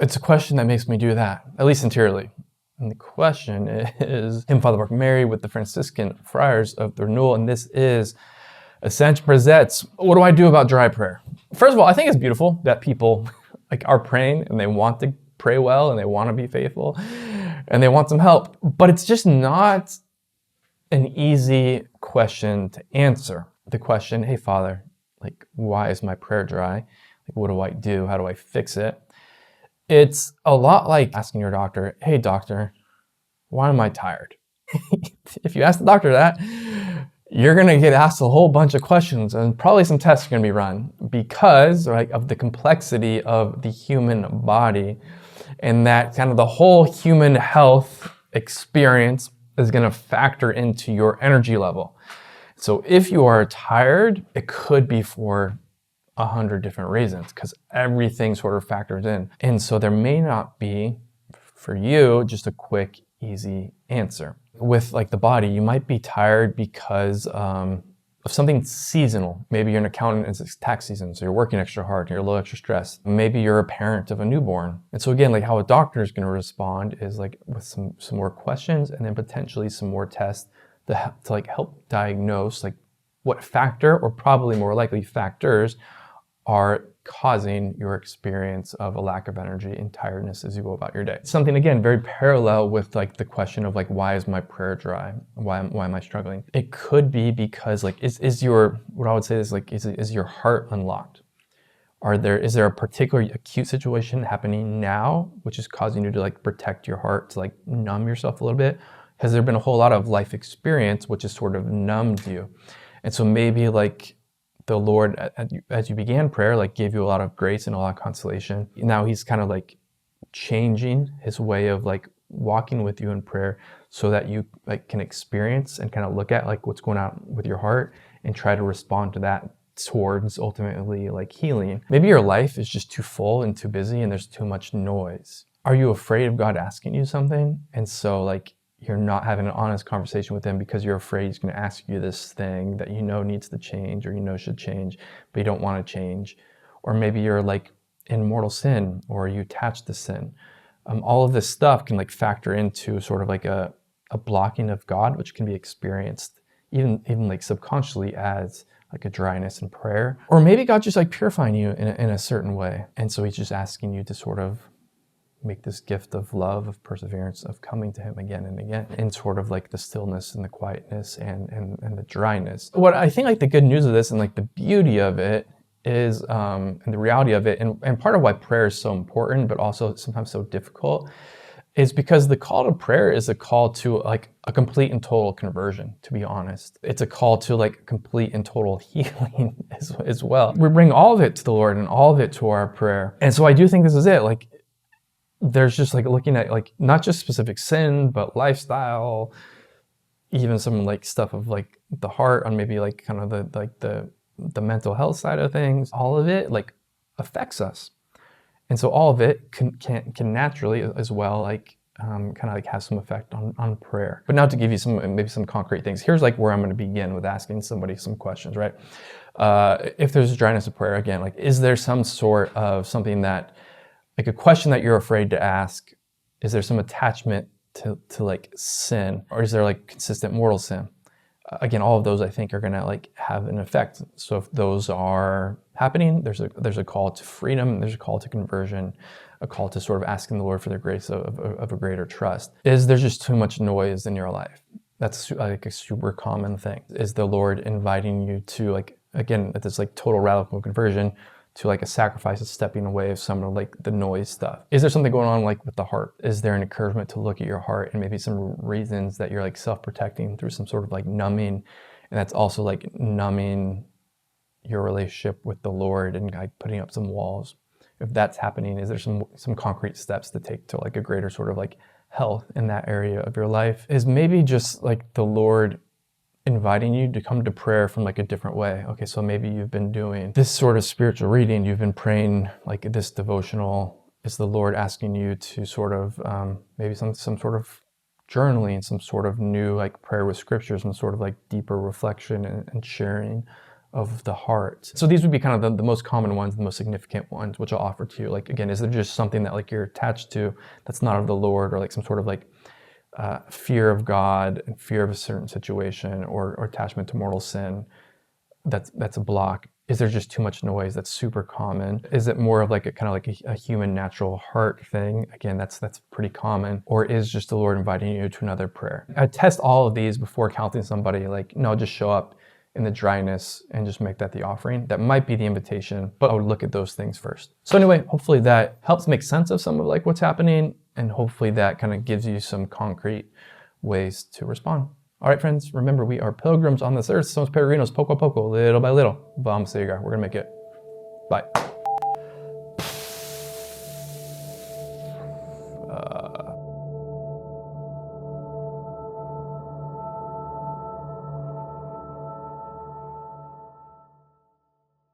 It's a question that makes me do that, at least interiorly. And the question is, Him, Father, Mark, Mary, with the Franciscan Friars of the Renewal, and this is Ascension presents, what do I do about dry prayer? First of all, I think it's beautiful that people are praying and they want to pray well and they want to be faithful and they want some help, but it's just not an easy question to answer. The question, hey, Father, why is my prayer dry? What do I do? How do I fix it? It's a lot like asking your doctor, hey, doctor, why am I tired? If you ask the doctor that, you're going to get asked a whole bunch of questions and probably some tests are going to be run because of the complexity of the human body, and that kind of the whole human health experience is going to factor into your energy level. So if you are tired, it could be for 100 different reasons because everything sort of factors in. And so there may not be, for you, just a quick, easy answer. With the body, you might be tired because of something seasonal. Maybe you're an accountant and it's tax season, so you're working extra hard, you're a little extra stressed. Maybe you're a parent of a newborn. And so again, how a doctor is going to respond is with some more questions and then potentially some more tests to help diagnose what factor, or probably more likely factors, are causing your experience of a lack of energy and tiredness as you go about your day. Something, again, very parallel with the question of why is my prayer dry? Why am I struggling? It could be because is your, what I would say is your heart unlocked? Is there a particular acute situation happening now which is causing you to protect your heart, to numb yourself a little bit? Has there been a whole lot of life experience which has sort of numbed you? And so maybe the Lord, as you began prayer, gave you a lot of grace and a lot of consolation. Now He's kind of changing His way of walking with you in prayer so that you can experience and kind of look at what's going on with your heart and try to respond to that towards ultimately healing. Maybe your life is just too full and too busy and there's too much noise. Are you afraid of God asking you something? And so you're not having an honest conversation with Him because you're afraid He's going to ask you this thing that needs to change or should change, but you don't want to change. Or maybe you're in mortal sin, or you attached to sin. All of this stuff can factor into sort of a blocking of God, which can be experienced even subconsciously as a dryness in prayer. Or maybe God's just purifying you in a certain way. And so He's just asking you to sort of make this gift of love, of perseverance, of coming to Him again and again in sort of the stillness and the quietness and the dryness. What I think the good news of this and the beauty of it is, and the reality of it, and part of why prayer is so important, but also sometimes so difficult, is because the call to prayer is a call to a complete and total conversion, to be honest. It's a call to complete and total healing as well. We bring all of it to the Lord and all of it to our prayer. And so I do think this is it. There's just looking at not just specific sin, but lifestyle, even some stuff of the heart on maybe kind of the mental health side of things. All of it affects us, and so all of it can naturally as well kind of have some effect on prayer. But now to give you some concrete things, here's where I'm going to begin with asking somebody some questions, right? If there's a dryness of prayer, again, is there some sort of something that a question that you're afraid to ask? Is there some attachment to sin, or is there consistent mortal sin? Again, all of those I think are gonna have an effect. So if those are happening, there's a call to freedom, there's a call to conversion, a call to sort of asking the Lord for the grace of a greater trust. Is there just too much noise in your life? That's a super common thing. Is the Lord inviting you to again, at this total radical conversion, to a sacrifice of stepping away of some of the noise stuff? Is there something going on with the heart? Is there an encouragement to look at your heart and maybe some reasons that you're self-protecting through some sort of numbing, and that's also numbing your relationship with the Lord and putting up some walls? If that's happening, is there some concrete steps to take to a greater sort of health in that area of your life? Is maybe just the Lord inviting you to come to prayer from a different way? Okay, so maybe you've been doing this sort of spiritual reading, you've been praying this devotional. Is the Lord asking you to sort of maybe some sort of journaling, some sort of new prayer with scripture, some sort of deeper reflection and sharing of the heart. So these would be kind of the most common ones, the most significant ones, which I'll offer to you. Like, again, is there just something that like you're attached to that's not of the Lord, or like some sort of like fear of God and fear of a certain situation, or attachment to mortal sin? That's a block. Is there just too much noise? That's super common. Is it more of like a kind of like a human natural heart thing? Again, that's pretty common. Or is just the Lord inviting you to another prayer? I test all of these before counseling somebody. Like, no, just show up in the dryness and just make that the offering. That might be the invitation, but I would look at those things first. So anyway, hopefully that helps make sense of some of like what's happening, and hopefully that kind of gives you some concrete ways to respond. All right, friends, remember, we are pilgrims on this earth. Somos peregrinos, poco a poco, little by little. Vamos a llegar. We're going to make it. Bye.